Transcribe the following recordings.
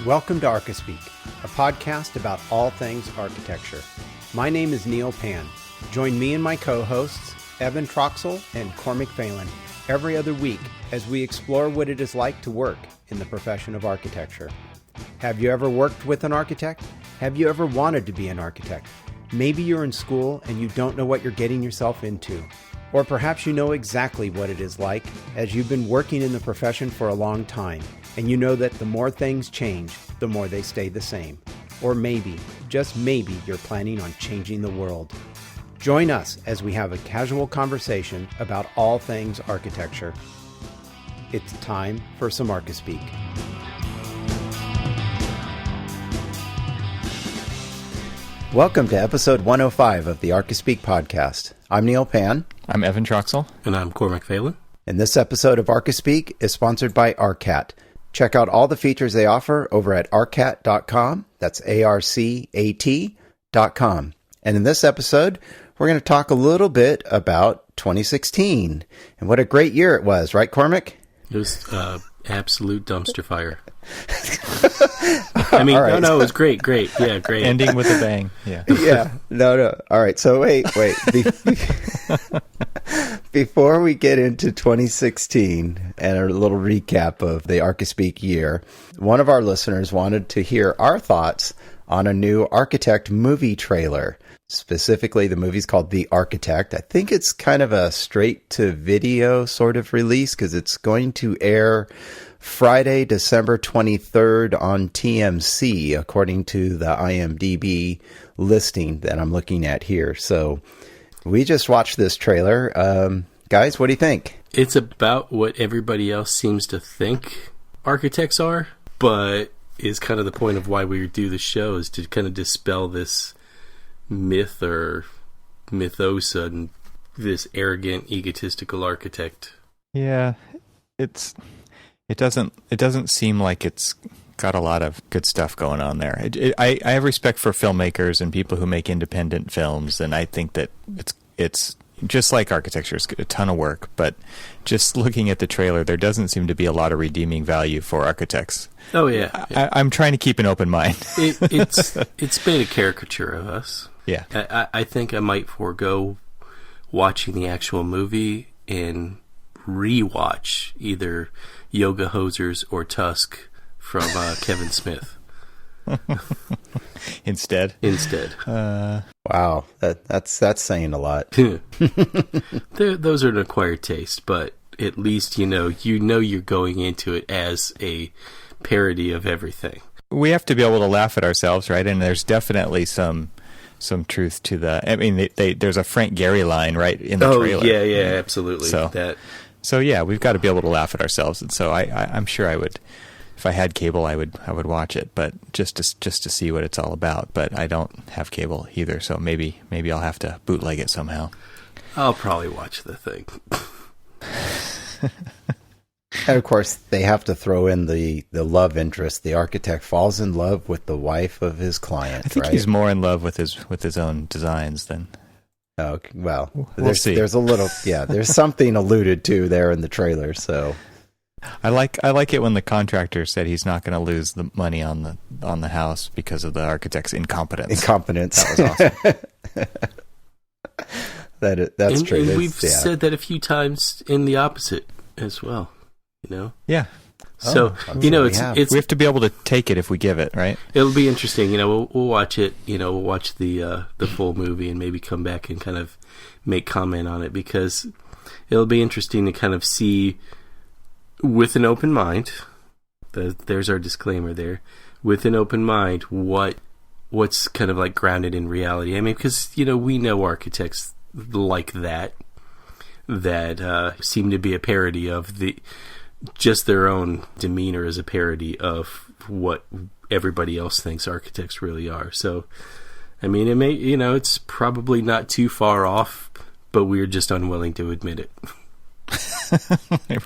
Welcome to Archispeak, a podcast about all things architecture. My name is Neil Pan. Join me and my co-hosts, Evan Troxel and Cormac Phelan, every other week as we explore what it is like to work in the profession of architecture. Have you ever worked with an architect? Have you ever wanted to be an architect? Maybe you're in school and you don't know what you're getting yourself into. Or perhaps you know exactly what it is like as you've been working in the profession for a long time, and you know that the more things change, the more they stay the same. Or maybe, just maybe, you're planning on changing the world. Join us as we have a casual conversation about all things architecture. It's time for some Archispeak. Welcome to episode 105 of the Archispeak podcast. I'm Neil Pan. I'm Evan Troxel. And I'm Cormac Phelan. And this episode of Archispeak is sponsored by Arcat. Check out all the features they offer over at arcat.com. That's ARCAT.com. And in this episode, we're going to talk a little bit about 2016 and what a great year it was, right, Cormac? It was absolute dumpster fire. I mean, right. No, it was great. Yeah, great. Ending with a bang. Yeah. Yeah. No. All right. So wait. Before we get into 2016 and a little recap of the Archispeak year, one of our listeners wanted to hear our thoughts on a new Architect movie trailer. Specifically, the movie's called The Architect. I think it's kind of a straight-to-video sort of release because it's going to air Friday, December 23rd on TMC, according to the IMDb listing that I'm looking at here. So we just watched this trailer. Guys, what do you think? It's about what everybody else seems to think architects are, but is kind of the point of why we do the show, is to kind of dispel this myth or mythos and this arrogant, egotistical architect. Yeah, it doesn't seem like it's got a lot of good stuff going on there. I have respect for filmmakers and people who make independent films, and I think that it's just like architecture, it's a ton of work, but just looking at the trailer, there doesn't seem to be a lot of redeeming value for architects. Oh, yeah. I'm trying to keep an open mind. It's made a caricature of us. Yeah. I think I might forego watching the actual movie and rewatch either Yoga Hosers or Tusk from Kevin Smith. Instead. Wow, that's saying a lot. Those are an acquired taste, but at least you know you're going into it as a parody of everything. We have to be able to laugh at ourselves, right? And there's definitely some truth to the. I mean, there's a Frank Gehry line right in the trailer. Yeah, absolutely. So yeah, we've got to be able to laugh at ourselves, and so I'm sure I would. If I had cable, I would watch it, but just to see what it's all about. But I don't have cable either, so maybe I'll have to bootleg it somehow. I'll probably watch the thing. And of course, they have to throw in the love interest. The architect falls in love with the wife of his client. I think he's more in love with his own designs than. Oh well, we'll see. There's a little, there's something alluded to there in the trailer. So. I like it when the contractor said he's not going to lose the money on the house because of the architect's incompetence. That was awesome. That's true. And we've said that a few times in the opposite as well. You know. Yeah. So it's we have to be able to take it if we give it, right? It'll be interesting. We'll watch it. We'll watch the full movie and maybe come back and kind of make comment on it, because it'll be interesting to kind of see. With an open mind, there's our disclaimer there. With an open mind, what's kind of like grounded in reality? I mean, because we know architects like that seem to be a parody of just their own demeanor as a parody of what everybody else thinks architects really are. So, I mean, it may it's probably not too far off, but we're just unwilling to admit it.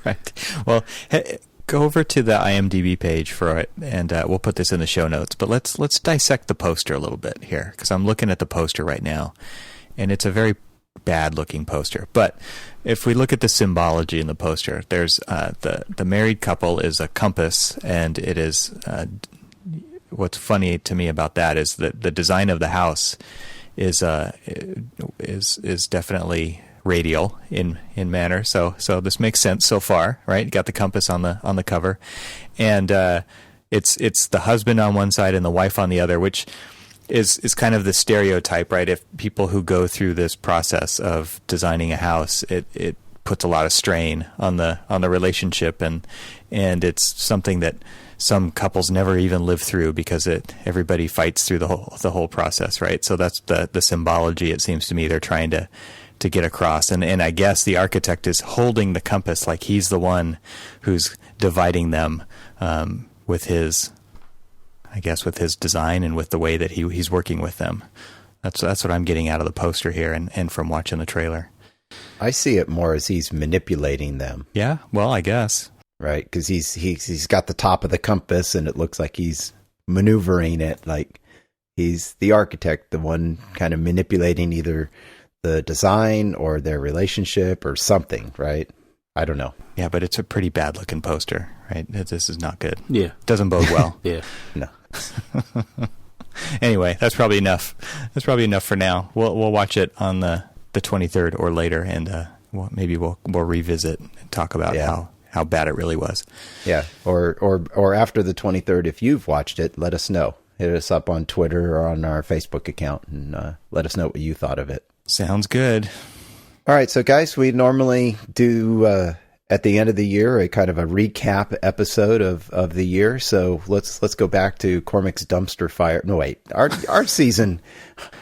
Right. Well, go over to the IMDb page for it, and we'll put this in the show notes. But let's dissect the poster a little bit here, because I'm looking at the poster right now, and it's a very bad-looking poster. But if we look at the symbology in the poster, there's the married couple is a compass, and it is what's funny to me about that is that the design of the house is definitely radial in manner. So this makes sense so far, right? You got the compass on the cover, and it's the husband on one side and the wife on the other, which is kind of the stereotype, right? If people who go through this process of designing a house, it puts a lot of strain on the relationship, and it's something that some couples never even live through because everybody fights through the whole process, right? So that's the symbology, it seems to me, they're trying to get across. And I guess the architect is holding the compass like he's the one who's dividing them with his design and with the way that he's working with them. That's what I'm getting out of the poster here and from watching the trailer. I see it more as he's manipulating them. Yeah, well, I guess. Right, because he's got the top of the compass, and it looks like he's maneuvering it like he's the architect, the one kind of manipulating either the design or their relationship or something, right? I don't know. Yeah, but it's a pretty bad looking poster, right? This is not good. Yeah. Doesn't bode well. Yeah. No. Anyway, that's probably enough. That's probably enough for now. We'll watch it on the 23rd or later, and maybe we'll revisit and talk about how bad it really was. Yeah, or after the 23rd, if you've watched it, let us know. Hit us up on Twitter or on our Facebook account, and let us know what you thought of it. Sounds good. All right, so guys, we normally do at the end of the year a kind of a recap episode of the year. So let's go back to Cormac's dumpster fire. No, wait, our season,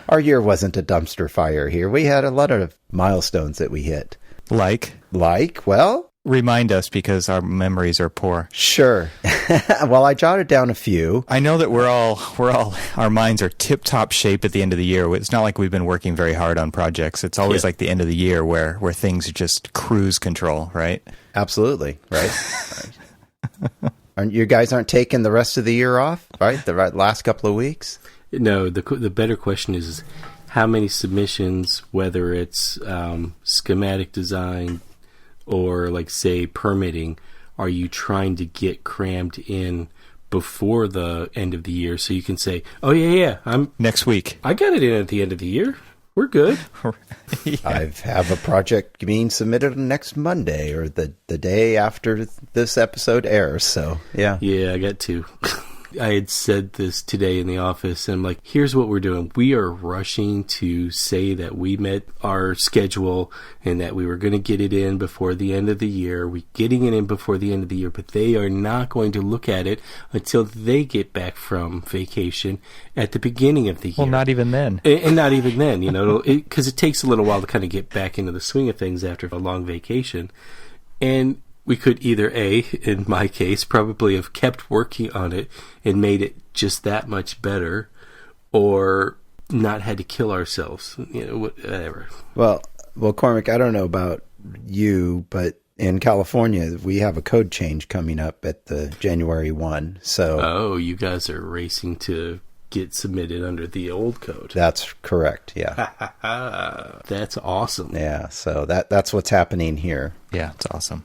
our year wasn't a dumpster fire here. We had a lot of milestones that we hit. Like, well. Remind us, because our memories are poor. Sure. Well, I jotted down a few. I know that we're all our minds are tip-top shape at the end of the year. It's not like we've been working very hard on projects. It's always like the end of the year where things just cruise control, right? Absolutely, right? Aren't you guys taking the rest of the year off, right? The last couple of weeks? No, the better question is how many submissions, whether it's schematic design or, like, say, permitting, are you trying to get crammed in before the end of the year so you can say, oh, yeah, I'm next week. I got it in at the end of the year. We're good. Yeah. I have a project being submitted next Monday or the day after this episode airs. So, yeah. Yeah, I got two. I had said this today in the office, and I'm like, here's what we're doing. We are rushing to say that we met our schedule and that we were going to get it in before the end of the year. We're getting it in before the end of the year, but they are not going to look at it until they get back from vacation at the beginning of the year. Well, not even then. And not even then, because it takes a little while to kind of get back into the swing of things after a long vacation. And we could either in my case, probably have kept working on it and made it just that much better, or not had to kill ourselves, whatever. Well, Cormac, I don't know about you, but in California, we have a code change coming up at the January 1. So, oh, you guys are racing to get submitted under the old code. That's correct. Yeah. That's awesome. Yeah. So that's what's happening here. Yeah, it's awesome.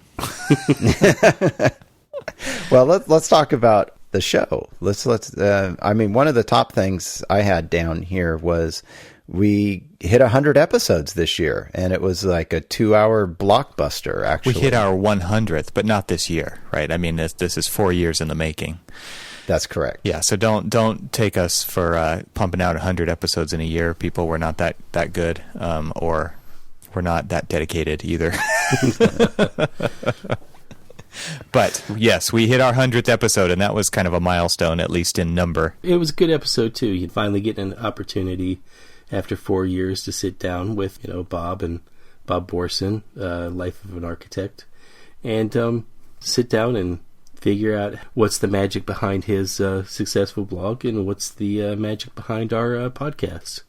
Well, let's talk about the show. Let's I mean, one of the top things I had down here was we hit 100 episodes this year, and it was like a 2-hour blockbuster. Actually, we hit our 100th, but not this year, right? I mean, this is 4 years in the making. That's correct. Yeah, so don't take us for pumping out 100 episodes in a year. People, we're not that good, or we're not that dedicated either. But yes, we hit our 100th episode, and that was kind of a milestone, at least in number. It was a good episode too. You'd finally get an opportunity after 4 years to sit down with Bob Borson, Life of an Architect, and sit down and figure out what's the magic behind his successful blog and what's the magic behind our podcast.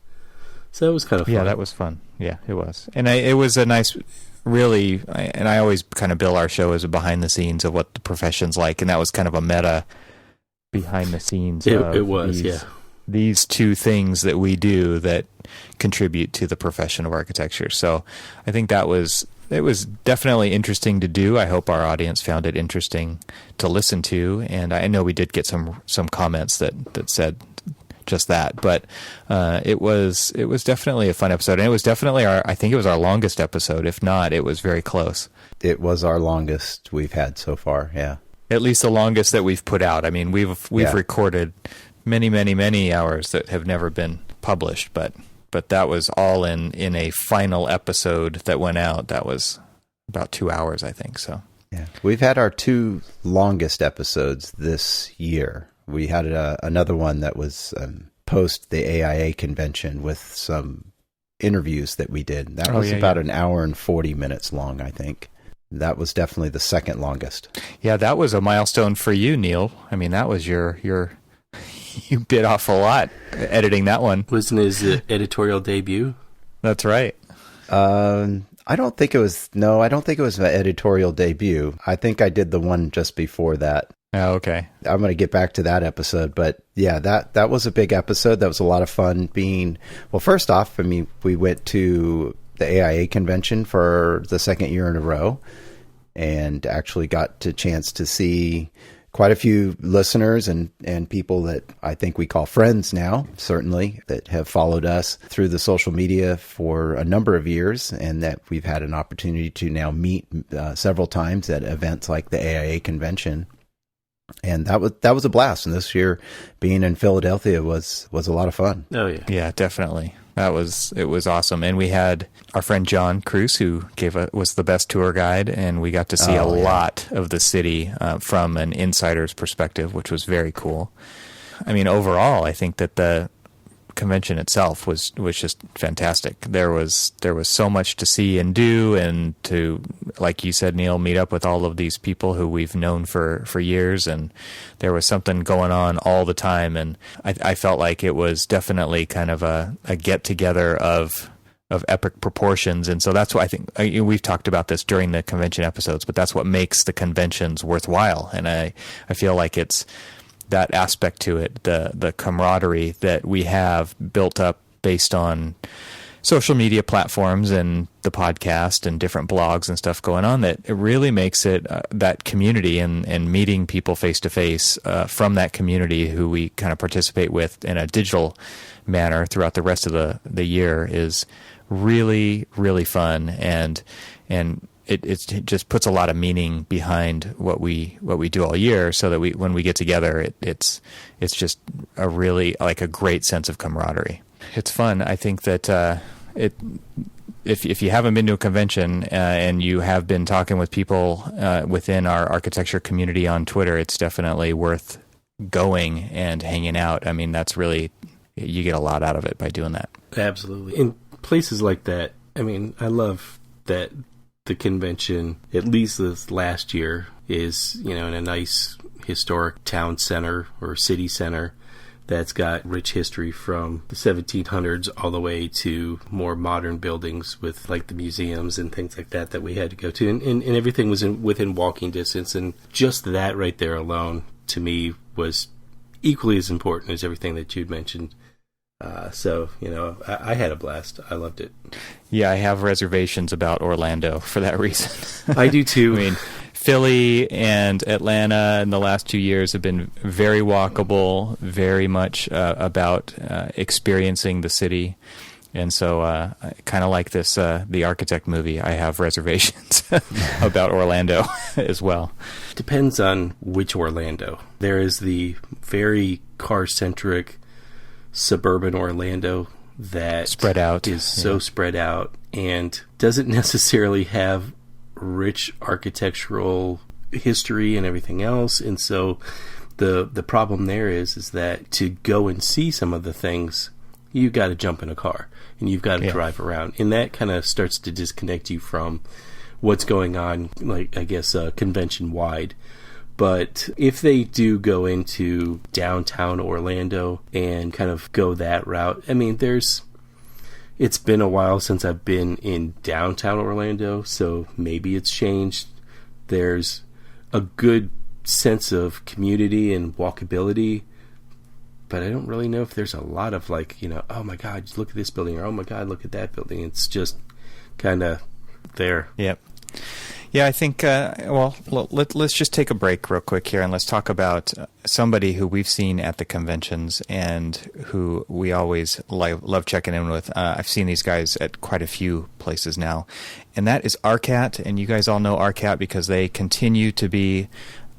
So that was kind of fun. Yeah, that was fun. Yeah, it was. And it was a nice, really, and I always kind of bill our show as a behind the scenes of what the profession's like, and that was kind of a meta behind the scenes. It was, yeah. These two things that we do that contribute to the profession of architecture. So I think that was definitely interesting to do. I hope our audience found it interesting to listen to, and I know we did get some comments that said just that, but it was definitely a fun episode, and it was definitely I think it was our longest episode. If not, it was very close. It was our longest we've had so far. Yeah, at least the longest that we've put out. I mean, we've recorded many hours that have never been published, but that was all in a final episode that went out. That was about 2 hours, I think. So yeah, we've had our 2 longest episodes this year. We had another one that was post the AIA convention with some interviews that we did. That was about an hour and 40 minutes long, I think. That was definitely the second longest. Yeah, that was a milestone for you, Neil. I mean, that was your you bit off a lot editing that one. Wasn't his editorial debut? That's right. I don't think it was an editorial debut. I think I did the one just before that. Oh, okay. I'm going to get back to that episode, but yeah, that was a big episode. That was a lot of fun first off, I mean, we went to the AIA convention for the second year in a row and actually got a chance to see quite a few listeners and people that I think we call friends now, certainly, that have followed us through the social media for a number of years, and that we've had an opportunity to now meet several times at events like the AIA convention. And that was a blast. And this year, being in Philadelphia was a lot of fun. Oh yeah, yeah, definitely. It was awesome. And we had our friend John Cruz, who was the best tour guide, and we got to see a lot of the city from an insider's perspective, which was very cool. I mean, overall, I think that the convention itself was just fantastic. There was so much to see and do, and to, like you said, Neil, meet up with all of these people who we've known for years, and there was something going on all the time, and I felt like it was definitely kind of a get together of epic proportions. And so that's what I think, we've talked about this during the convention episodes, but that's what makes the conventions worthwhile. And I feel like it's that aspect to it, the camaraderie that we have built up based on social media platforms and the podcast and different blogs and stuff going on, that it really makes it that community and meeting people face to face from that community who we kind of participate with in a digital manner throughout the rest of the year is really, really fun. And it just puts a lot of meaning behind what we do all year, so that when we get together, it's just a really, like, a great sense of camaraderie. It's fun. I think that if you haven't been to a convention and you have been talking with people within our architecture community on Twitter, it's definitely worth going and hanging out. I mean, that's really, you get a lot out of it by doing that. Absolutely. In places like that, I mean, I love that the convention, at least this last year, is, in a nice historic town center or city center that's got rich history from the 1700s all the way to more modern buildings with, like, the museums and things like that we had to go to. And everything was within walking distance. And just that right there alone, to me, was equally as important as everything that you'd mentioned. So, I had a blast. I loved it. Yeah, I have reservations about Orlando for that reason. I do too. I mean, Philly and Atlanta in the last 2 years have been very walkable, very much about experiencing the city. And so, kind of like this, the Architect movie, I have reservations about Orlando as well. Depends on which Orlando. There is the very car-centric suburban Orlando that spread out is so spread out and doesn't necessarily have rich architectural history and everything else. And so the problem there is that to go and see some of the things, you got to jump in a car and you've got to drive around, and that kind of starts to disconnect you from what's going on, like, I guess, convention wide. But if they do go into downtown Orlando and kind of go that route, I mean, it's been a while since I've been in downtown Orlando, so maybe it's changed. There's a good sense of community and walkability, but I don't really know if there's a lot of, like, oh my God, look at this building, or oh my God, look at that building. It's just kind of there. Yep. Yeah, I think, let's just take a break real quick here and let's talk about somebody who we've seen at the conventions and who we always love checking in with. I've seen these guys at quite a few places now, and that is Arcat. And you guys all know Arcat because they continue to be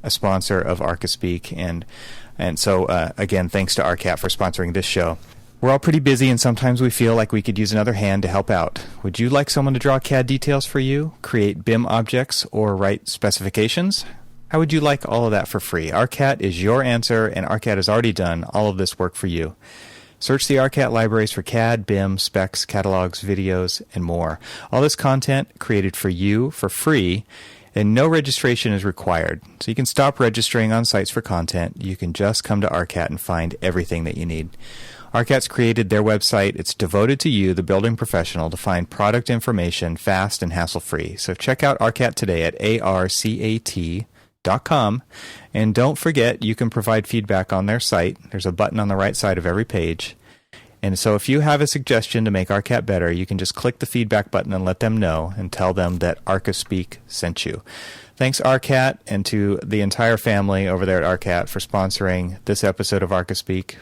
a sponsor of Archispeak. And so, again, thanks to Arcat for sponsoring this show. We're all pretty busy, and sometimes we feel like we could use another hand to help out. Would you like someone to draw CAD details for you, create BIM objects, or write specifications? How would you like all of that for free? Arcat is your answer, and Arcat has already done all of this work for you. Search the Arcat libraries for CAD, BIM, specs, catalogs, videos, and more. All this content created for you for free, and no registration is required. So you can stop registering on sites for content. You can just come to Arcat and find everything that you need. Arcat's created their website. It's devoted to you, the building professional, to find product information fast and hassle-free. So check out Arcat today at arcat.com. And don't forget, you can provide feedback on their site. There's a button on the right side of every page. And so if you have a suggestion to make Arcat better, you can just click the feedback button and let them know and tell them that Archispeak sent you. Thanks, Arcat, and to the entire family over there at Arcat for sponsoring this episode of Archispeak.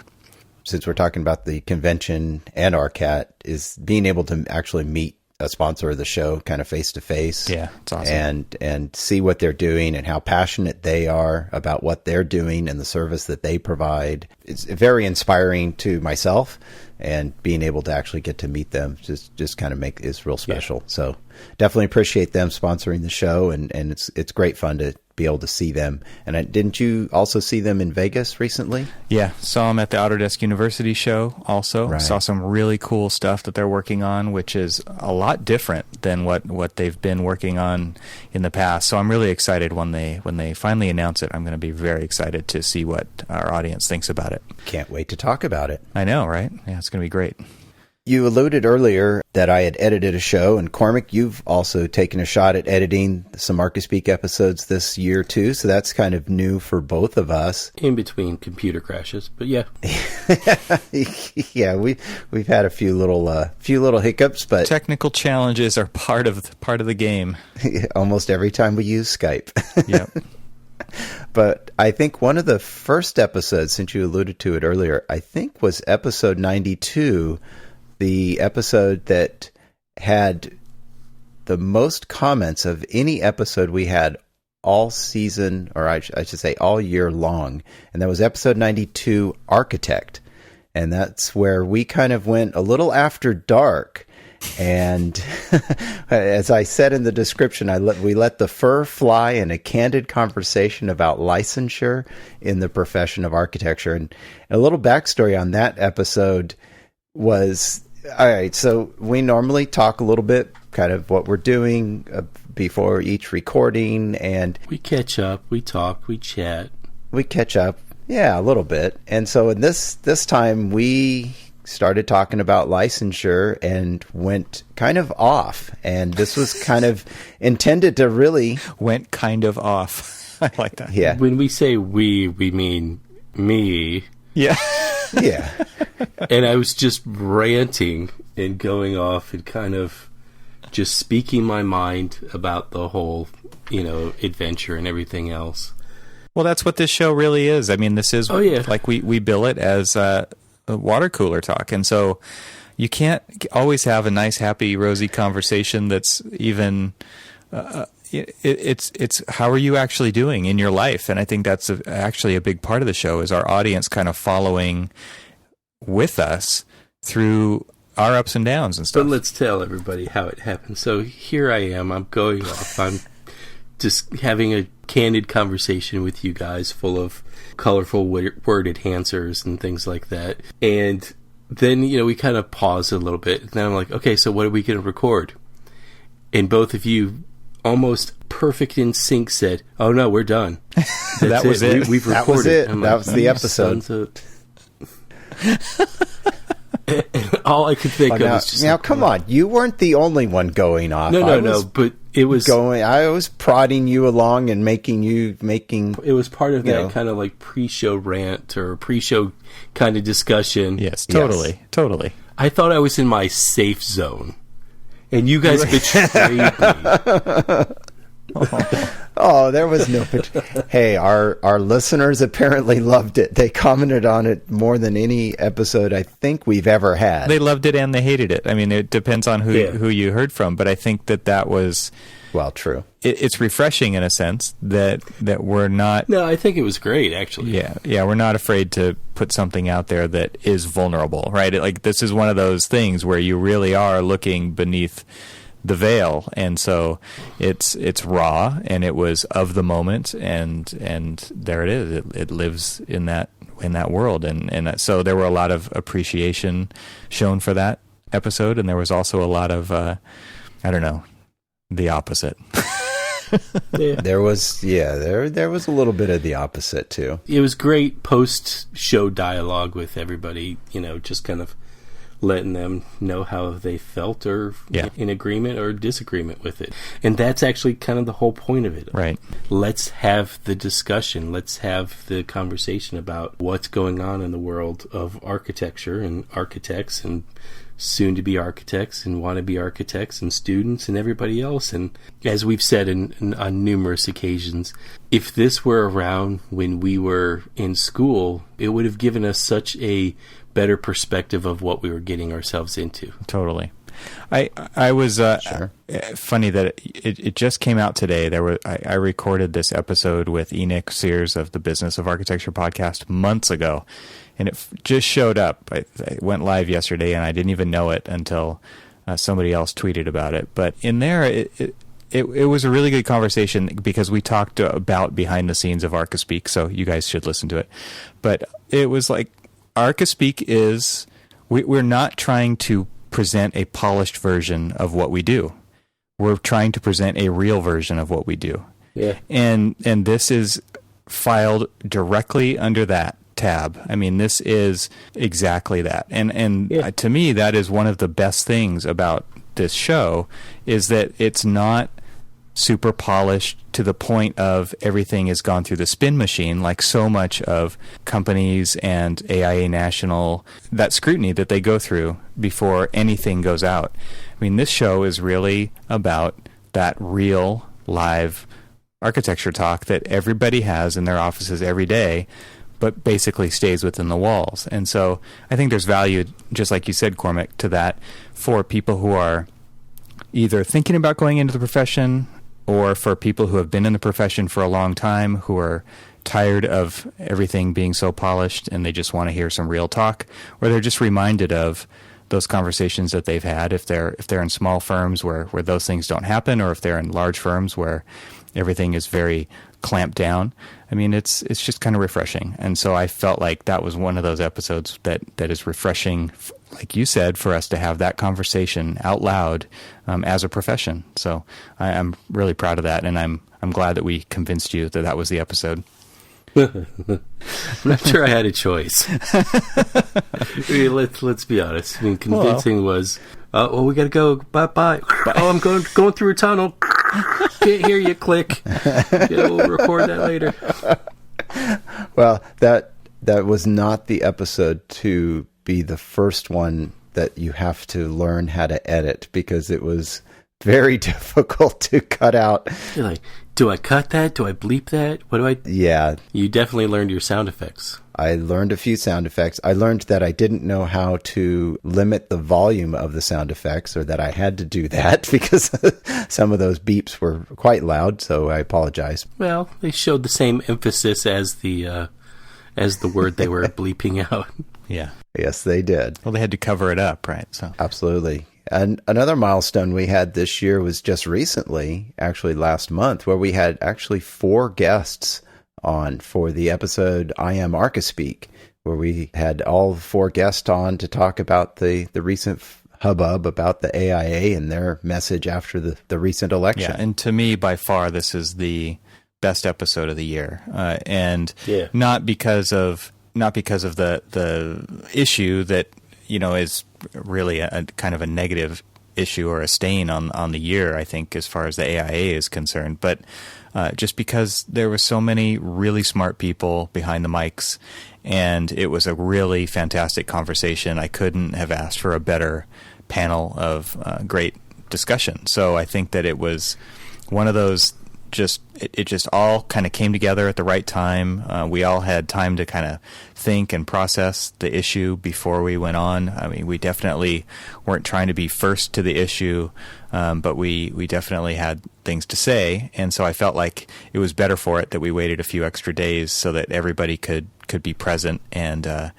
Since we're talking about the convention and Arcat, is being able to actually meet a sponsor of the show kind of face to face. Yeah, it's awesome. And see what they're doing and how passionate they are about what they're doing and the service that they provide. It's very inspiring to myself, and being able to actually get to meet them just kind of is real special. Yeah. So definitely appreciate them sponsoring the show, and it's great fun to be able to see them. And didn't you also see them in Vegas recently? Yeah, saw them at the Autodesk University show also. Right. Saw some really cool stuff that they're working on, which is a lot different than what they've been working on in the past. So I'm really excited when they finally announce it. I'm going to be very excited to see what our audience thinks about it. Can't wait to talk about it. I know, right? Yeah, it's going to be great. You alluded earlier that I had edited a show, and Cormac, you've also taken a shot at editing some Archispeak episodes this year too, so that's kind of new for both of us. In between computer crashes, but yeah. Yeah, we've had a few little hiccups, but technical challenges are part of the game. Almost every time we use Skype. Yep. But I think one of the first episodes, since you alluded to it earlier, I think was episode 92. The episode that had the most comments of any episode we had all season, or I should say all year long. And that was episode 92, Architect. And that's where we kind of went a little after dark. And as I said in the description, we let the fur fly in a candid conversation about licensure in the profession of architecture. And a little backstory on that episode was, all right, so we normally talk a little bit, kind of what we're doing before each recording, and we catch up, we talk, we chat. We catch up, yeah, a little bit. And so in this time, we started talking about licensure and went kind of off. And this was kind of intended to really... Went kind of off. I like that. Yeah. When we say we mean me. Yeah. Yeah. And I was just ranting and going off and kind of just speaking my mind about the whole, adventure and everything else. Well, that's what this show really is. I mean, this is like we bill it as a water cooler talk. And so you can't always have a nice, happy, rosy conversation that's even... It's how are you actually doing in your life? And I think that's actually a big part of the show is our audience kind of following with us through our ups and downs and stuff. But let's tell everybody how it happened. So here I am. I'm going off. I'm just having a candid conversation with you guys full of colorful word enhancers and things like that. And then, we kind of pause a little bit. And then I'm like, okay, so what are we going to record? And both of you... almost perfect in sync said, "Oh no, we're done." That was it. We've recorded. That was it. That was the episode. All I could think of was just now. Come on, you weren't the only one going off. No. But it was going. I was prodding you along and making. It was part of that kind of like pre-show rant or pre-show kind of discussion. Yes, totally. I thought I was in my safe zone. And you guys betrayed me. Oh, there was no. Hey, our listeners apparently loved it. They commented on it more than any episode I think we've ever had. They loved it and they hated it. I mean, it depends on who you heard from, but I think that was true. It's refreshing in a sense that we're not. No, I think it was great, actually. Yeah, we're not afraid to put something out there that is vulnerable, right? Like, this is one of those things where you really are looking beneath the veil, and so it's raw, and it was of the moment, and there it is. It lives in that world, and so there were a lot of appreciation shown for that episode, and there was also a lot of I don't know, the opposite. Yeah. There was a little bit of the opposite too. It was great post-show dialogue with everybody, just kind of letting them know how they felt or in agreement or disagreement with it. And that's actually kind of the whole point of it. Right. Let's have the discussion. Let's have the conversation about what's going on in the world of architecture and architects and soon-to-be architects and wannabe architects and students and everybody else. And as we've said on numerous occasions, if this were around when we were in school, it would have given us such a better perspective of what we were getting ourselves into. Totally. I was Sure. Funny that it just came out today. I recorded this episode with Enoch Sears of the Business of Architecture podcast months ago, and it just showed up. I went live yesterday, and I didn't even know it until somebody else tweeted about it. But in there, it was a really good conversation because we talked about behind the scenes of Archispeak, so you guys should listen to it. But it was like, Archispeak is, we're not trying to present a polished version of what we do. We're trying to present a real version of what we do. Yeah. And this is filed directly under that tab. I mean, this is exactly that. And to me, that is one of the best things about this show, is that it's not super polished to the point of everything has gone through the spin machine, like so much of companies and AIA National, that scrutiny that they go through before anything goes out. I mean, this show is really about that real live architecture talk that everybody has in their offices every day, but basically stays within the walls. And so I think there's value, just like you said, Cormac, to that for people who are either thinking about going into the profession, or for people who have been in the profession for a long time, who are tired of everything being so polished and they just want to hear some real talk, or they're just reminded of those conversations that they've had if they're in small firms where those things don't happen, or if they're in large firms where everything is very clamped down. I mean, it's just kind of refreshing. And so I felt like that was one of those episodes that is refreshing, like you said, for us to have that conversation out loud as a profession. So I'm really proud of that, and I'm glad that we convinced you that was the episode. I'm not sure I had a choice. I mean, let's be honest. I mean, convincing was, we got to go. Bye. Oh, I'm going through a tunnel. Can't hear you. Click. We'll record that later. Well, that was not the episode to be the first one that you have to learn how to edit, because it was very difficult to cut out. You're like, do I cut that? Do I bleep that? What do I... Yeah. You definitely learned your sound effects. I learned a few sound effects. I learned that I didn't know how to limit the volume of the sound effects, or that I had to do that because some of those beeps were quite loud, so I apologize. Well, they showed the same emphasis as the word they were bleeping out. Yeah. Yes, they did. Well, they had to cover it up, right? So absolutely. And another milestone we had this year was just recently, actually last month, where we had actually 4 guests on for the episode I Am Archispeak, where we had all 4 guests on to talk about the recent hubbub about the AIA and their message after the recent election. Yeah, and to me, by far, this is the best episode of the year, and not because of the issue that is really a kind of a negative issue or a stain on the year, I think, as far as the AIA is concerned, but just because there were so many really smart people behind the mics, and it was a really fantastic conversation. I couldn't have asked for a better panel of great discussion. So I think that it was one of those, it just all kind of came together at the right time. We all had time to kind of think and process the issue before we went on. I mean, we definitely weren't trying to be first to the issue, but we definitely had things to say. And so I felt like it was better for it that we waited a few extra days so that everybody could be present. And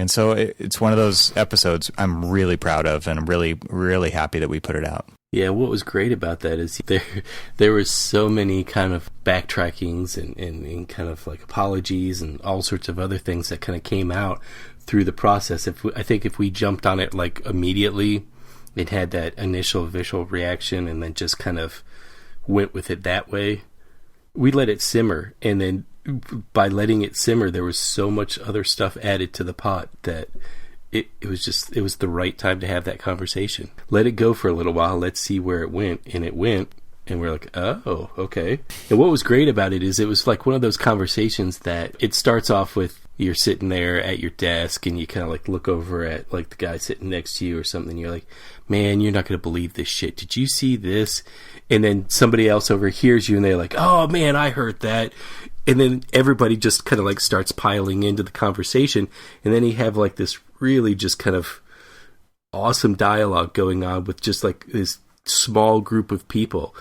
so it's one of those episodes I'm really proud of, and I'm really, really happy that we put it out. Yeah, what was great about that is there was so many kind of backtrackings and kind of like apologies and all sorts of other things that kind of came out through the process. I think if we jumped on it like immediately, it had that initial visual reaction and then just kind of went with it that way. We let it simmer, and then by letting it simmer, there was so much other stuff added to the pot that it was the right time to have that conversation. Let it go for a little while. Let's see where it went. And it went, and we're like, oh, okay. And what was great about it is it was like one of those conversations that it starts off with you're sitting there at your desk and you kind of like look over at like the guy sitting next to you or something. You're like, man, you're not going to believe this shit. Did you see this? And then somebody else overhears you and they're like, oh man, I heard that. And then everybody just kind of like starts piling into the conversation. And then you have like this really just kind of awesome dialogue going on with just like this small group of people.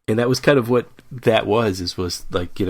And that was kind of what that was like,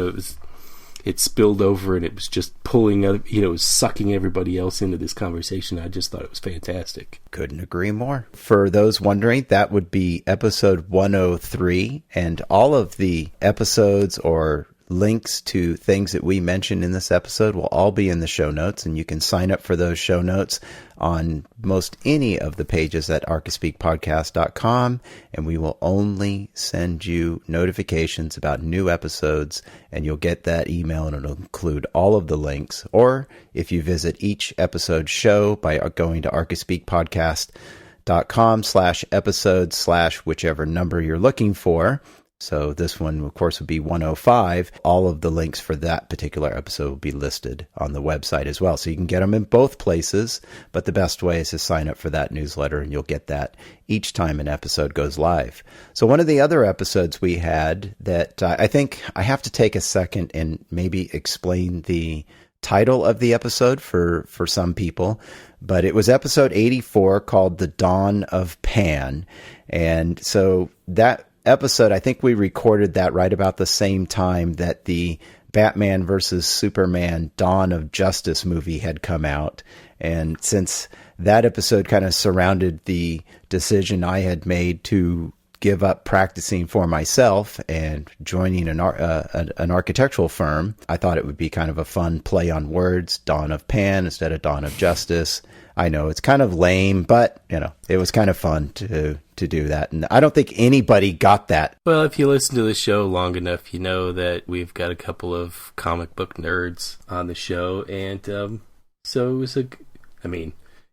it spilled over and it was just pulling other, it was sucking everybody else into this conversation. I just thought it was fantastic. Couldn't agree more. For those wondering, that would be episode 103, and all of the episodes or links to things that we mentioned in this episode will all be in the show notes, and you can sign up for those show notes on most any of the pages at archispeakpodcast.com, and we will only send you notifications about new episodes, and you'll get that email, and it'll include all of the links. Or if you visit each episode show by going to archispeakpodcast.com/episode/ whichever number you're looking for. So this one, of course, would be 105. All of the links for that particular episode will be listed on the website as well. So you can get them in both places, but the best way is to sign up for that newsletter, and you'll get that each time an episode goes live. So one of the other episodes we had that I think I have to take a second and maybe explain the title of the episode for some people, but it was episode 84 called The Dawn of Pan. And so that episode, I think we recorded that right about the same time that the Batman versus Superman Dawn of Justice movie had come out. And since that episode kind of surrounded the decision I had made to give up practicing for myself and joining an architectural firm, I thought it would be kind of a fun play on words, Dawn of Pan instead of Dawn of Justice. I know it's kind of lame, but it was kind of fun to do that. And I don't think anybody got that. Well, if you listen to the show long enough, you know that we've got a couple of comic book nerds on the show. And so it was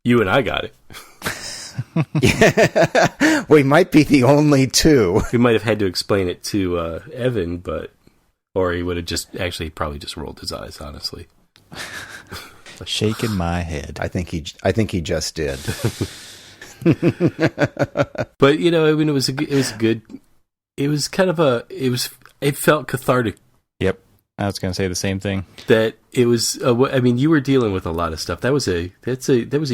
you and I got it. Yeah. We might be the only two. We might have had to explain it to Evan, or he would have probably just rolled his eyes, honestly. Shaking my head. I think he just did. But it was good. It was kind of it felt cathartic. Yep, I was going to say the same thing. That it was. You were dealing with a lot of stuff. That was a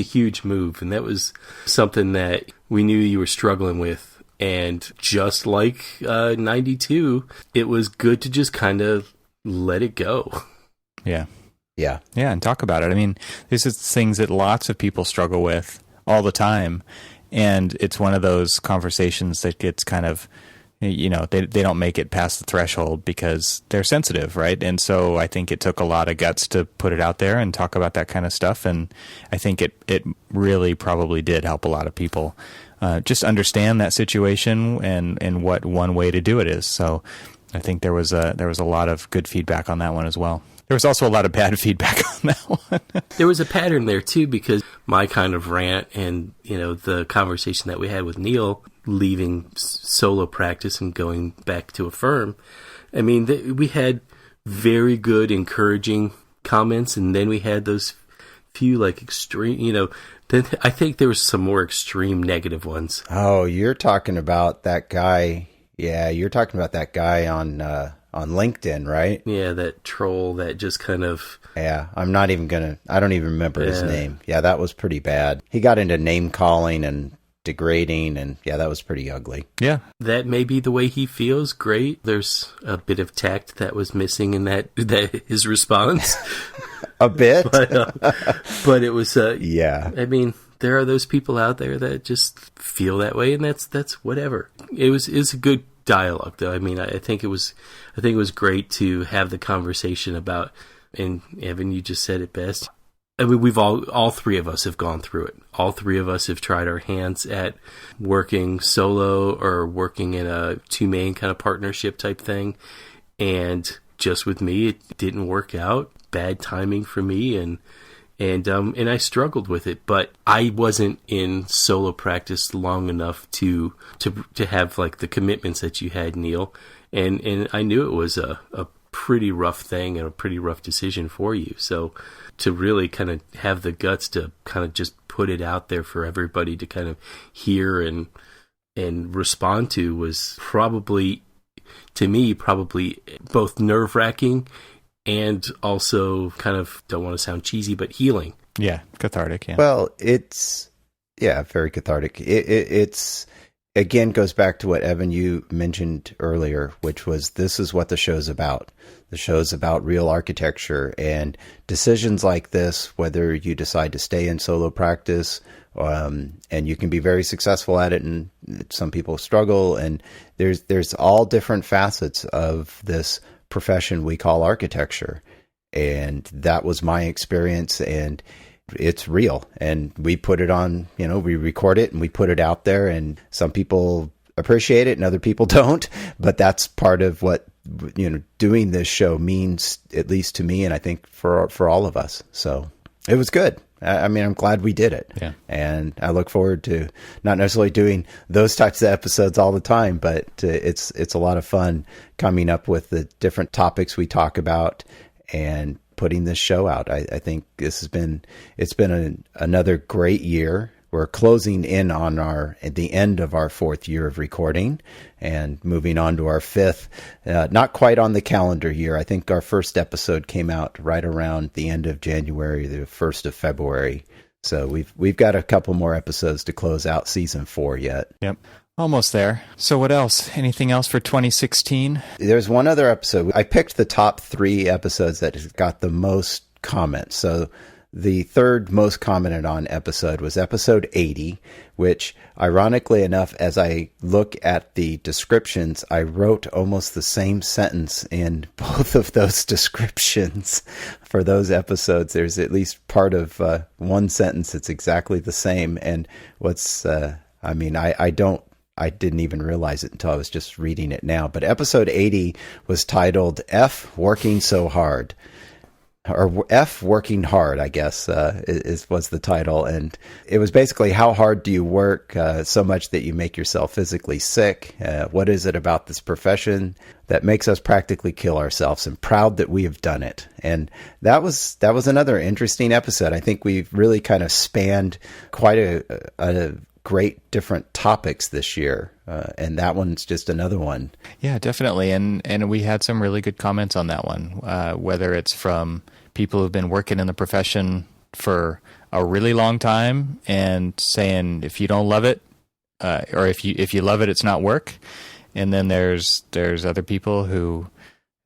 huge move, and that was something that we knew you were struggling with. And just like 92, it was good to just kind of let it go. Yeah. Yeah. Yeah, and talk about it. I mean, this is things that lots of people struggle with all the time. And it's one of those conversations that gets kind of, they don't make it past the threshold because they're sensitive, right? And so I think it took a lot of guts to put it out there and talk about that kind of stuff. And I think it really probably did help a lot of people just understand that situation and what one way to do it is. So I think there was a lot of good feedback on that one as well. There was also a lot of bad feedback on that one. There was a pattern there, too, because my kind of rant and, the conversation that we had with Neil leaving solo practice and going back to a firm, we had very good, encouraging comments, and then we had those few like extreme, then I think there was some more extreme negative ones. Oh, you're talking about that guy. Yeah, you're talking about that guy on LinkedIn, right? Yeah, that troll that just kind of... Yeah, I don't even remember his name. Yeah, that was pretty bad. He got into name calling and degrading, and yeah, that was pretty ugly. Yeah. That may be the way he feels. Great. There's a bit of tact that was missing in that his response. A bit? but it was... yeah. I mean, there are those people out there that just feel that way, and that's whatever. It's a good dialogue, though. I mean, I think it was great to have the conversation about, and Evan, you just said it best. I mean, we've all three of us have gone through it. All three of us have tried our hands at working solo or working in a two-man kind of partnership type thing. And just with me, it didn't work out. Bad timing for me, and I struggled with it. But I wasn't in solo practice long enough to have like the commitments that you had, Neil. And I knew it was a pretty rough thing and a pretty rough decision for you. So to really kind of have the guts to kind of just put it out there for everybody to kind of hear and respond to was probably, to me, both nerve-wracking and also kind of, don't want to sound cheesy, but healing. Yeah, cathartic, yeah. Well, it's, very cathartic. It's again, goes back to what, Evan, you mentioned earlier, which was this is what the show's about. The show's about real architecture, and decisions like this, whether you decide to stay in solo practice, and you can be very successful at it, and some people struggle, and there's all different facets of this profession we call architecture. And that was my experience, and it's real. And we put it on, we record it and we put it out there, and some people appreciate it and other people don't, but that's part of what, doing this show means, at least to me, and I think for all of us. So it was good. I mean, I'm glad we did it. Yeah. And I look forward to not necessarily doing those types of episodes all the time, but it's a lot of fun coming up with the different topics we talk about and putting this show out. I think it's been another great year. We're closing in on at the end of our 4th year of recording and moving on to our 5th, not quite on the calendar year. I think our first episode came out right around the end of January, the 1st of February. So we've got a couple more episodes to close out season 4 yet. Yep. Almost there. So what else? Anything else for 2016? There's one other episode. I picked the top 3 episodes that got the most comments. So the third most commented on episode was episode 80, which, ironically enough, as I look at the descriptions, I wrote almost the same sentence in both of those descriptions for those episodes. There's at least part of one sentence that's exactly the same. And I didn't even realize it until I was just reading it now. But episode 80 was titled F Working So Hard. Or F Working Hard, I guess, was the title. And it was basically, how hard do you work so much that you make yourself physically sick? What is it about this profession that makes us practically kill ourselves? And proud that we have done it. And that was another interesting episode. I think we've really kind of spanned quite a great different topics this year. And that one's just another one. Yeah, definitely. And we had some really good comments on that one, whether it's from people who've been working in the profession for a really long time and saying, if you don't love it, or if you love it, it's not work. And then there's other people who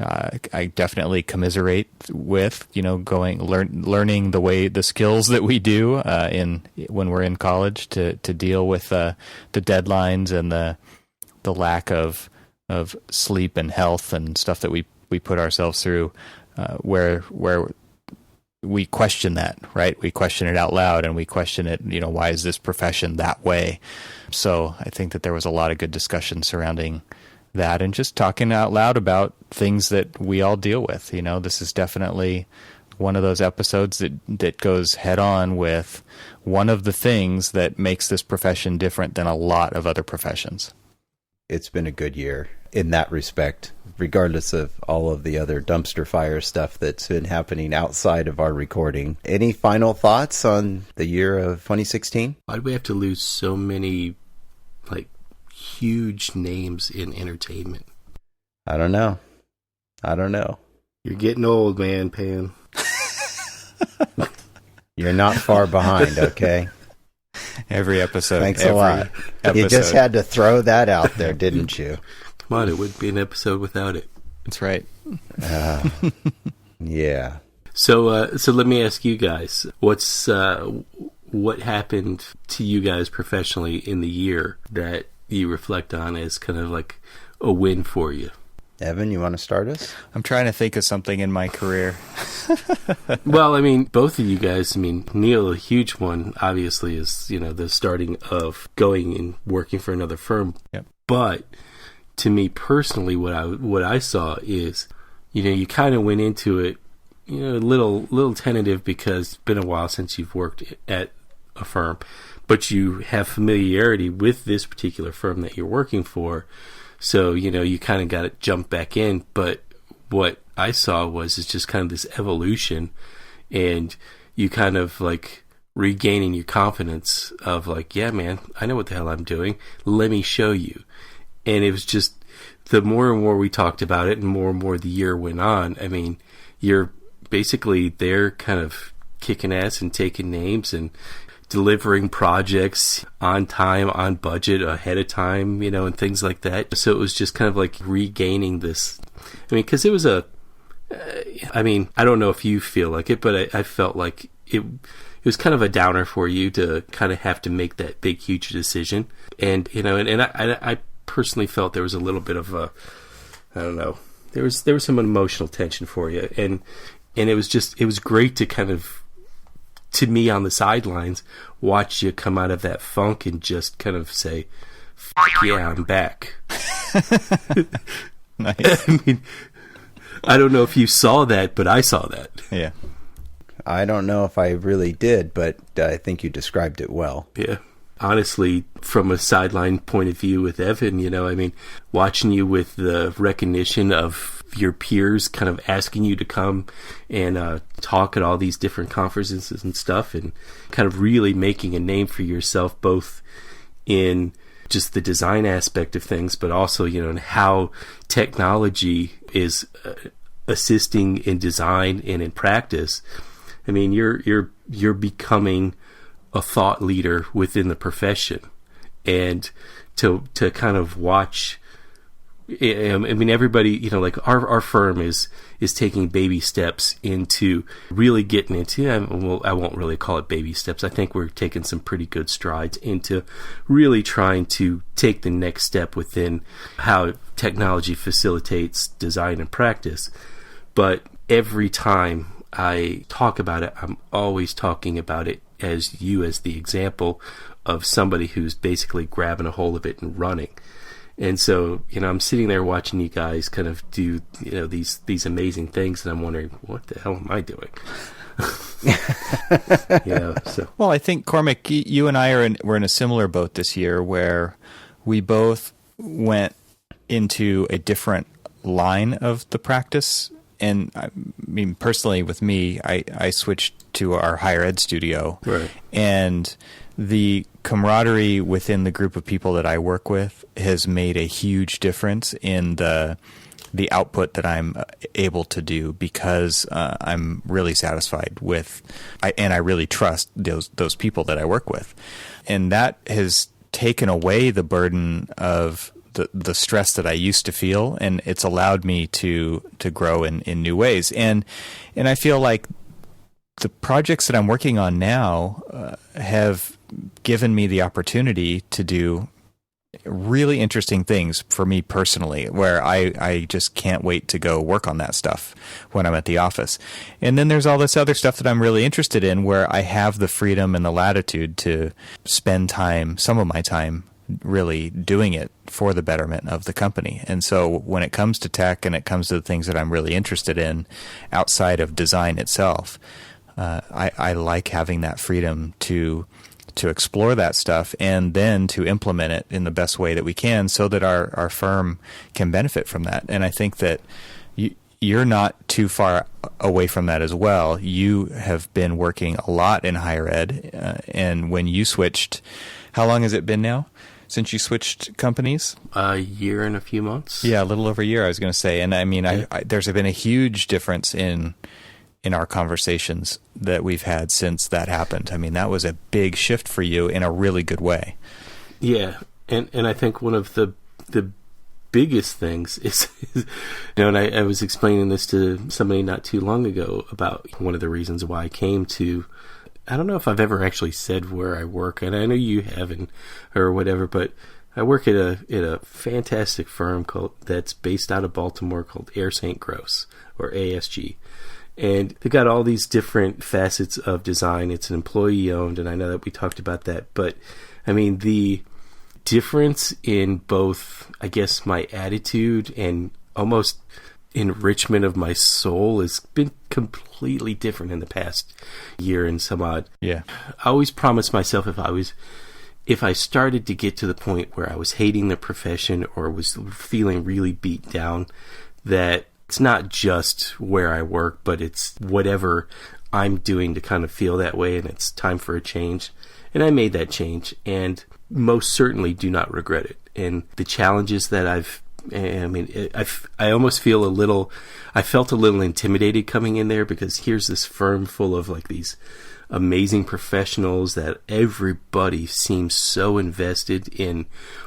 I definitely commiserate with, learning the skills that we do when we're in college to deal with the deadlines and the lack of sleep and health and stuff that we put ourselves through, where we question that, right? We question it out loud, and we question it, why is this profession that way? So I think that there was a lot of good discussion surrounding that, and just talking out loud about things that we all deal with. This is definitely one of those episodes that goes head on with one of the things that makes this profession different than a lot of other professions. It's been a good year in that respect. regardless of all of the other dumpster fire stuff that's been happening outside of our recording. Any final thoughts on the year of 2016? Why do we have to lose so many, like, huge names in entertainment? I don't know. You're getting old, man, Pan. You're not far behind, okay? Every episode. Thanks a lot. You just had to throw that out there, didn't you? Come on, it wouldn't be an episode without it. That's right. Yeah. So let me ask you guys, what happened to you guys professionally in the year that you reflect on as kind of like a win for you? Evan, you want to start us? I'm trying to think of something in my career. Well, I mean, both of you guys, I mean, Neil, a huge one, obviously, is, the starting of going and working for another firm. Yep. But to me personally, what I saw is, you kind of went into it, a little tentative because it's been a while since you've worked at a firm, but you have familiarity with this particular firm that you're working for. So, you kind of got to jump back in. But what I saw is just kind of this evolution, and you kind of like regaining your confidence of like, yeah, man, I know what the hell I'm doing. Let me show you. And it was just the more and more we talked about it and more the year went on. I mean, you're basically there kind of kicking ass and taking names and delivering projects on time, on budget, ahead of time, and things like that. So it was just kind of like regaining this. I mean, because it was I don't know if you feel like it, but I felt like it was kind of a downer for you to kind of have to make that big, huge decision. And, and I personally felt there was a little bit of I don't know, there was some emotional tension for you. And it was great to kind of, to me on the sidelines, watch you come out of that funk and just kind of say, "Fuck yeah, I'm back." Nice. I mean, I don't know if you saw that, but I saw that. Yeah. I don't know if I really did, but I think you described it well. Yeah. Honestly, from a sideline point of view with Evan, I mean, watching you with the recognition of your peers kind of asking you to come and talk at all these different conferences and stuff, and kind of really making a name for yourself, both in just the design aspect of things, but also, in how technology is assisting in design and in practice. I mean, you're becoming a thought leader within the profession, and to kind of watch. I mean, everybody, like our firm is taking baby steps into really getting into. I won't really call it baby steps. I think we're taking some pretty good strides into really trying to take the next step within how technology facilitates design and practice. But every time I talk about it, I'm always talking about it as the example of somebody who's basically grabbing a hold of it and running. And so, I'm sitting there watching you guys kind of do, these amazing things, and I'm wondering, what the hell am I doing? So. Well, I think, Cormac, you and I were in a similar boat this year, where we both went into a different line of the practice. And I mean, personally, with me, I switched to our higher ed studio. Right. And the camaraderie within the group of people that I work with has made a huge difference in the output that I'm able to do, because I'm really satisfied with, and I really trust those people that I work with. And that has taken away the burden of the stress that I used to feel, and it's allowed me to grow in new ways. And I feel like the projects that I'm working on now have given me the opportunity to do really interesting things for me personally, where I just can't wait to go work on that stuff when I'm at the office. And then there's all this other stuff that I'm really interested in, where I have the freedom and the latitude to spend some of my time really doing it for the betterment of the company. And so when it comes to tech and it comes to the things that I'm really interested in outside of design itself, I like having that freedom to to explore that stuff and then to implement it in the best way that we can so that our firm can benefit from that. And I think that you're not too far away from that as well. You have been working a lot in higher ed, and when you switched, how long has it been now since you switched companies? A year and a few months. Yeah, a little over a year, I was going to say. And I mean, yeah. There's been a huge difference in our conversations that we've had since that happened. I mean, that was a big shift for you in a really good way. Yeah, and I think one of the biggest things is, and I was explaining this to somebody not too long ago about one of the reasons why I came to, I don't know if I've ever actually said where I work, and I know you haven't or whatever, but I work at a fantastic firm that's based out of Baltimore called Air St. Gross, or ASG. And they've got all these different facets of design. It's an employee owned, and I know that we talked about that, but I mean, the difference in both, I guess, my attitude and almost enrichment of my soul has been completely different in the past year and some odd. Yeah. I always promised myself if I started to get to the point where I was hating the profession or was feeling really beat down, that it's not just where I work, but it's whatever I'm doing to kind of feel that way, and it's time for a change. And I made that change, and most certainly do not regret it. And the challenges that I almost feel I felt a little intimidated coming in there, because here's this firm full of like these amazing professionals that everybody seems so invested in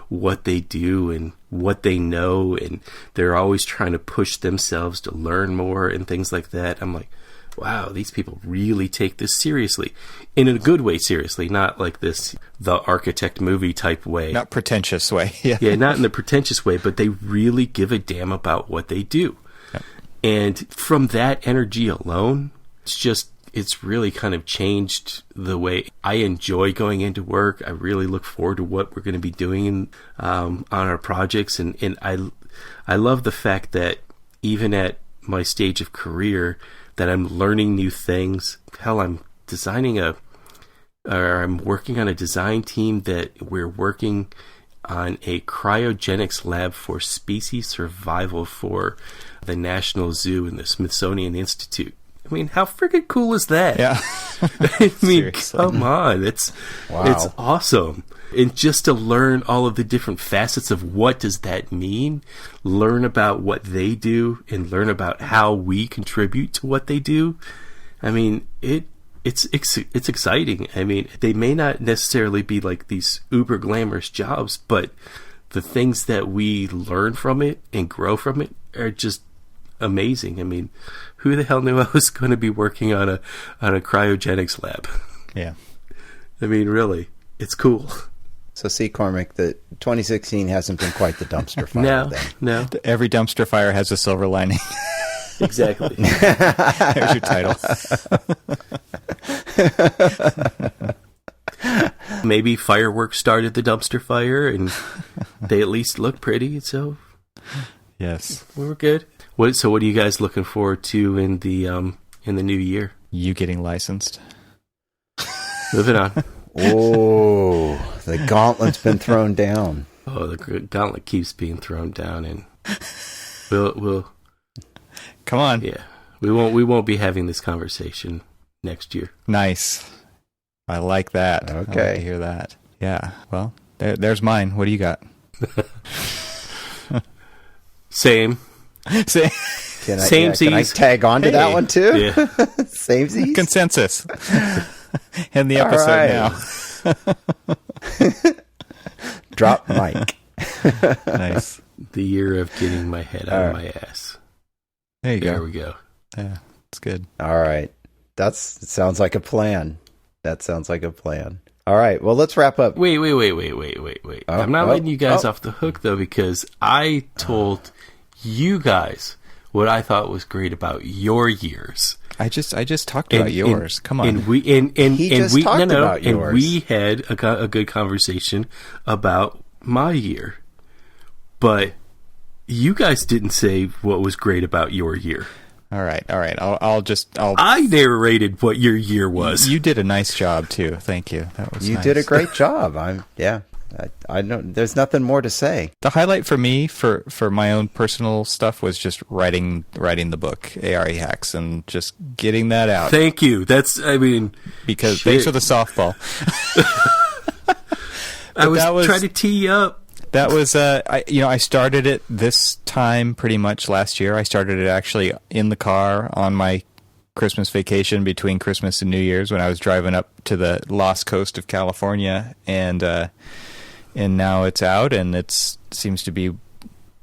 what they do and what they know, and they're always trying to push themselves to learn more and things like that. I'm like, wow, these people really take this seriously, in a good way seriously, not like this The Architect movie type way. Not pretentious way. Yeah, not in the pretentious way, but they really give a damn about what they do. Yep. And from that energy alone, it's really kind of changed the way I enjoy going into work. I really look forward to what we're going to be doing on our projects. And I love the fact that even at my stage of career, that I'm learning new things. Hell, I'm working on a design team that we're working on a cryogenics lab for species survival for the National Zoo and the Smithsonian Institute. I mean, how freaking cool is that? Yeah. I mean, come on. It's awesome. And just to learn all of the different facets of what does that mean, learn about what they do, and learn about how we contribute to what they do. I mean, it's exciting. I mean, they may not necessarily be like these uber glamorous jobs, but the things that we learn from it and grow from it are just amazing. I mean, who the hell knew I was going to be working on a cryogenics lab? Yeah. I mean, really, it's cool. So see, Cormac, that 2016 hasn't been quite the dumpster fire. No. Every dumpster fire has a silver lining. Exactly. There's your title. Maybe fireworks started the dumpster fire, and they at least look pretty. So yes, we were good. What are you guys looking forward to in the new year? You getting licensed. Moving on. Oh, the gauntlet's been thrown down. Oh, the gauntlet keeps being thrown down, and we'll come on. Yeah, we won't be having this conversation next year. Nice. I like that. Okay. I like to hear that. Yeah. Well, there's mine. What do you got? Same. Can I tag on to that one too? Yeah. Samesies? Consensus. End the episode now. Drop mic. Nice. The year of getting my head out of my ass. There you go. There we go. Yeah, it's good. All right. That sounds like a plan. All right. Well, let's wrap up. Wait. I'm not letting you guys off the hook, though, because I told you guys what I thought was great about your years. I just talked about yours. Come on. And we talked about yours. And we had a good conversation about my year. But you guys didn't say what was great about your year. All right. I'll I narrated what your year was. You did a nice job too. Thank you. That was You nice. did a great job. I don't. There's nothing more to say. The highlight for me, for my own personal stuff, was just writing the book, ARE Hacks, and just getting that out. Thank you. Because thanks for the softball. I was trying to tee you up. That was, I started it this time pretty much last year. I started it actually in the car on my Christmas vacation between Christmas and New Year's when I was driving up to the Lost Coast of California, and now it's out, and it seems to be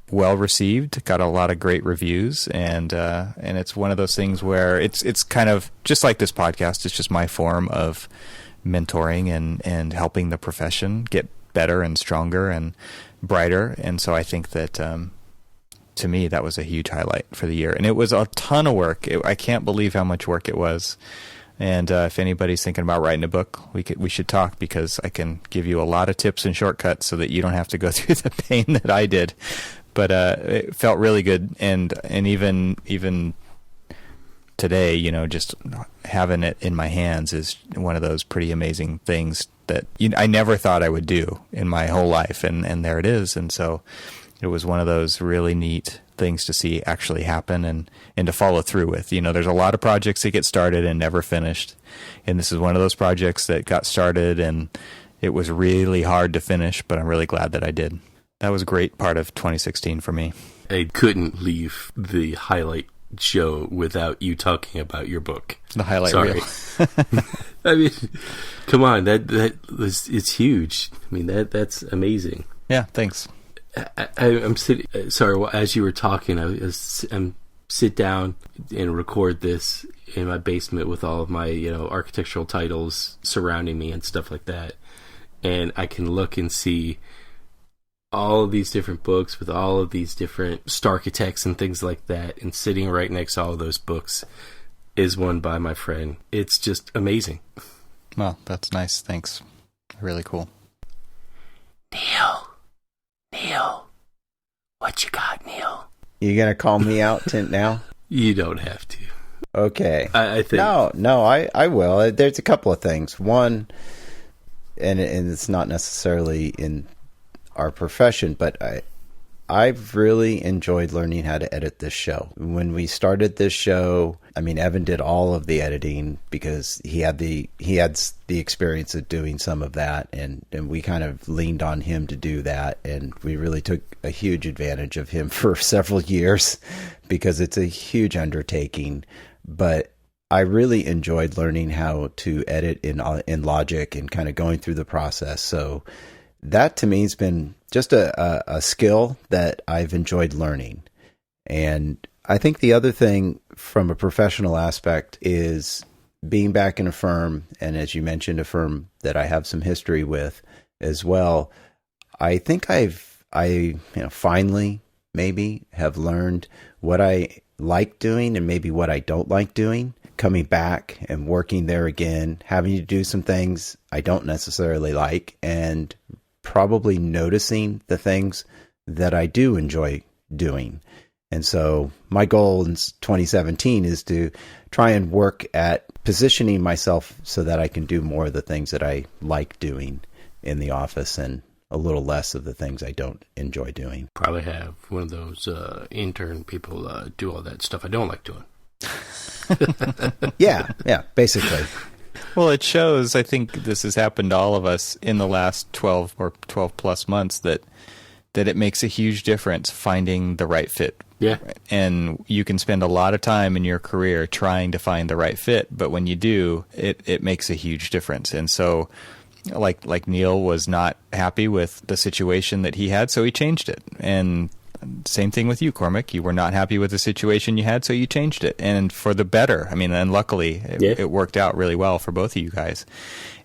well received. Got a lot of great reviews, and it's one of those things where it's kind of just like this podcast. It's just my form of mentoring and helping the profession get better and stronger and brighter. And so I think that to me that was a huge highlight for the year, and it was a ton of work. I can't believe how much work it was. And if anybody's thinking about writing a book, we should talk, because I can give you a lot of tips and shortcuts so that you don't have to go through the pain that I did. But it felt really good, and even today, just having it in my hands is one of those pretty amazing things that I never thought I would do in my whole life, and there it is. And so it was one of those really neat things to see actually happen and to follow through with. There's a lot of projects that get started and never finished, and this is one of those projects that got started and it was really hard to finish, but I'm really glad that I did. That was a great part of 2016 for me. I couldn't leave the highlight show without you talking about your book. The highlight Sorry. reel. Come on, it's huge. That's amazing. Yeah, thanks. I'm sitting. Sorry, as you were talking, I'm sit down and record this in my basement with all of my architectural titles surrounding me and stuff like that, and I can look and see all of these different books with all of these different starchitects and things like that, and sitting right next to all of those books is one by my friend. It's just amazing. Well, that's nice. Thanks. Really cool. Neil, what you got, Neil? You gonna call me out now? You don't have to. Okay. I think no, I will. There's a couple of things. One, and it's not necessarily in our profession, but I've really enjoyed learning how to edit this show. When we started this show, Evan did all of the editing because he had the experience of doing some of that, and we kind of leaned on him to do that, and we really took a huge advantage of him for several years because it's a huge undertaking. But I really enjoyed learning how to edit in Logic and kind of going through the process. So that to me has been just a skill that I've enjoyed learning. And I think the other thing from a professional aspect is being back in a firm, and as you mentioned, a firm that I have some history with as well. I think I finally maybe have learned what I like doing and maybe what I don't like doing. Coming back and working there again, having to do some things I don't necessarily like, and probably noticing the things that I do enjoy doing. And so my goal in 2017 is to try and work at positioning myself so that I can do more of the things that I like doing in the office and a little less of the things I don't enjoy doing. Probably have one of those intern people do all that stuff I don't like doing. Yeah, basically. Well, it shows, I think this has happened to all of us in the last 12 plus months, that it makes a huge difference finding the right fit. Yeah. And you can spend a lot of time in your career trying to find the right fit, but when you do, it makes a huge difference. And so like Neil was not happy with the situation that he had, so he changed it. And same thing with you, Cormac. You were not happy with the situation you had, so you changed it, and for the better. And luckily, it worked out really well for both of you guys.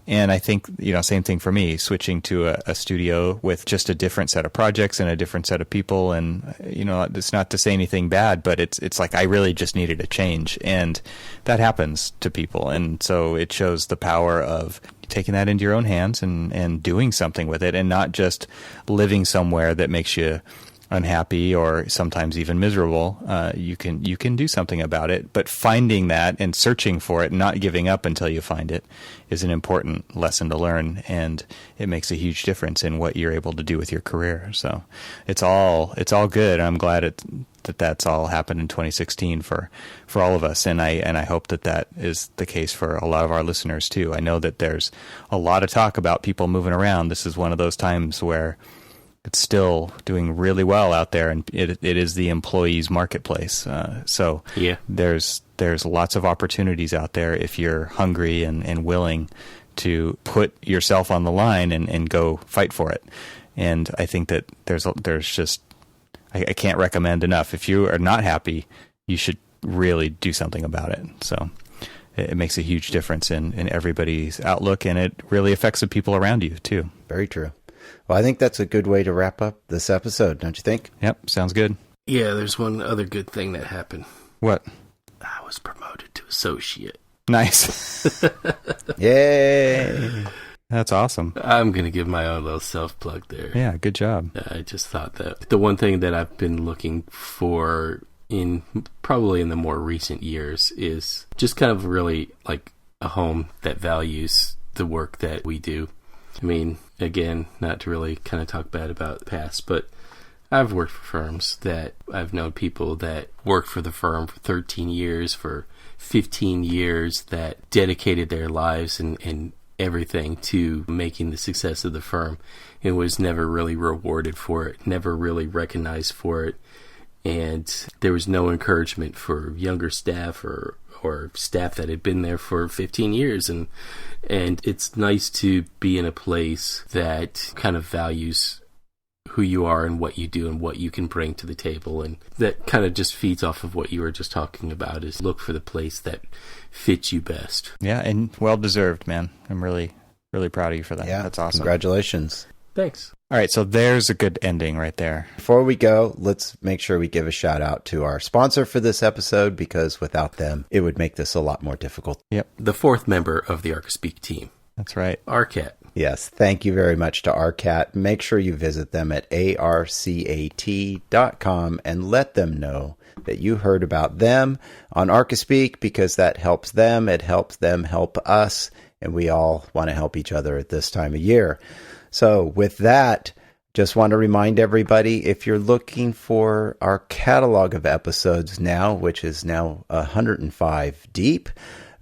And I think, same thing for me, switching to a studio with just a different set of projects and a different set of people. And, it's not to say anything bad, but it's like I really just needed a change. And that happens to people. And so it shows the power of taking that into your own hands and doing something with it, and not just living somewhere that makes you unhappy or sometimes even miserable, you can do something about it. But finding that and searching for it, not giving up until you find it, is an important lesson to learn, and it makes a huge difference in what you're able to do with your career. So it's all good. I'm glad that's all happened in 2016 for all of us, and I hope that is the case for a lot of our listeners too. I know that there's a lot of talk about people moving around. This is one of those times where it's still doing really well out there, and it is the employee's marketplace. So yeah, there's lots of opportunities out there if you're hungry and willing to put yourself on the line and go fight for it. And I think that there's just, I can't recommend enough. If you are not happy, you should really do something about it. So it makes a huge difference in everybody's outlook, and it really affects the people around you too. Very true. Well, I think that's a good way to wrap up this episode, don't you think? Yep, sounds good. Yeah, there's one other good thing that happened. What? I was promoted to associate. Nice. Yay! That's awesome. I'm going to give my own little self-plug there. Yeah, good job. I just thought that the one thing that I've been looking for probably in the more recent years is just kind of really like a home that values the work that we do. I mean, again, not to really kind of talk bad about the past, but I've worked for firms that I've known people that worked for the firm for 13 years, for 15 years, that dedicated their lives and everything to making the success of the firm, and was never really rewarded for it, never really recognized for it. And there was no encouragement for younger staff or staff that had been there for 15 years. And it's nice to be in a place that kind of values who you are and what you do and what you can bring to the table. And that kind of just feeds off of what you were just talking about, is look for the place that fits you best. Yeah, and well-deserved, man. I'm really, really proud of you for that. Yeah, that's awesome. Congratulations. Thanks. All right, so there's a good ending right there. Before we go, let's make sure we give a shout out to our sponsor for this episode, because without them, it would make this a lot more difficult. Yep. The fourth member of the Archispeak team. That's right. Arcat. Yes, thank you very much to Arcat. Make sure you visit them at arcat.com and let them know that you heard about them on Archispeak, because that helps them. It helps them help us, and we all want to help each other at this time of year. So with that, just want to remind everybody, if you're looking for our catalog of episodes now, which is now 105 deep,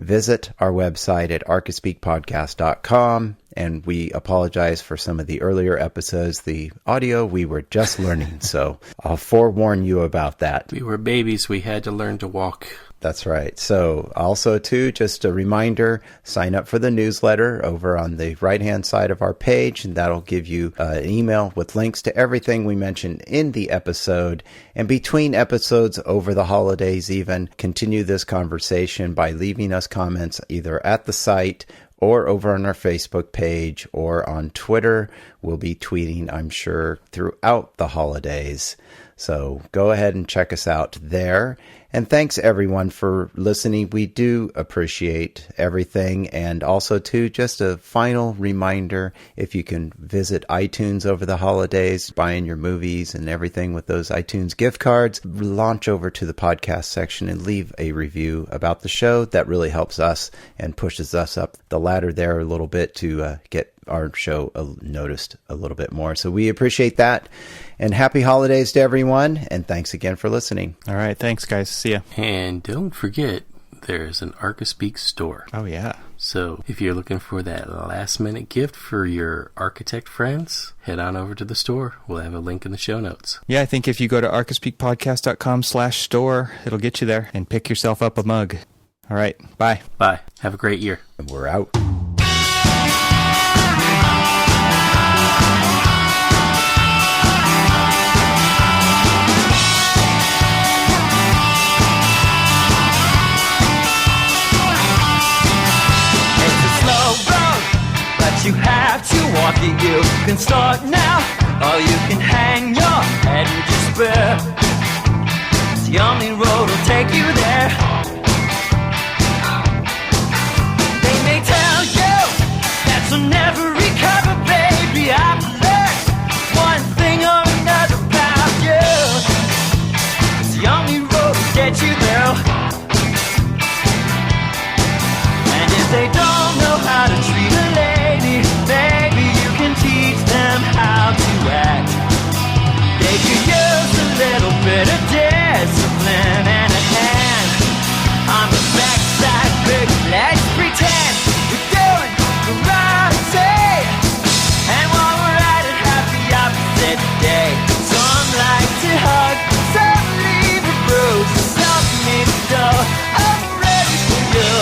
visit our website at archispeakpodcast.com. And we apologize for some of the earlier episodes. The audio, we were just learning, so I'll forewarn you about that. We were babies. We had to learn to walk. That's right. So also, too, just a reminder, sign up for the newsletter over on the right-hand side of our page, and that'll give you an email with links to everything we mentioned in the episode. And between episodes over the holidays even, continue this conversation by leaving us comments either at the site or over on our Facebook page or on Twitter. We'll be tweeting, I'm sure, throughout the holidays. So go ahead and check us out there. And thanks everyone for listening. We do appreciate everything. And also too, just a final reminder, if you can visit iTunes over the holidays, buying your movies and everything with those iTunes gift cards, launch over to the podcast section and leave a review about the show. That really helps us and pushes us up the ladder there a little bit to get our show noticed a little bit more. So we appreciate that. And happy holidays to everyone. And thanks again for listening. All right. Thanks, guys. See ya. And don't forget, there's an Archispeak store. Oh, yeah. So if you're looking for that last-minute gift for your architect friends, head on over to the store. We'll have a link in the show notes. Yeah, I think if you go to archispeakpodcast.com/store, it'll get you there, and pick yourself up a mug. All right. Bye. Bye. Have a great year. And we're out. You have to walk it, you can start now, or you can hang your head in despair. The only road will take you there. They may tell you that you'll never recover, baby. I've learned one thing or another about you. they don't know how to treat a lady, maybe you can teach them how to act. They could use a little bit of discipline and a hand on the backside, big let's pretend we're doing the right thing. And while we're at it, have the opposite day. Some like to hug, some leave a bruise, some need to know I'm ready for you.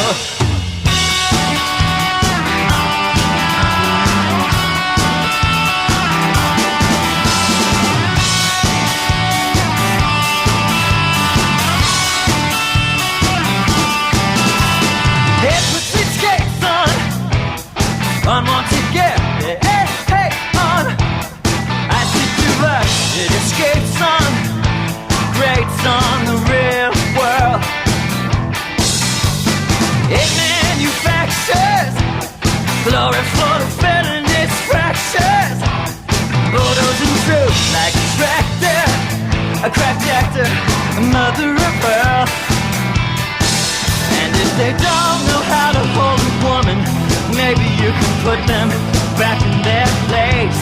Unwanted gift, hey, on. I see too much, it escapes on. Grates on the real world. It manufactures glory for the feeling its fractures. Bulldozing through like a tractor, a cracked actor, a mother of pearl. And if they don't know how to hold a woman, maybe you can put them back in their place.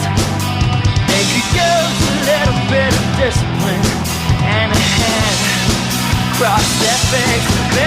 They could use a little bit of discipline and a hand across their face.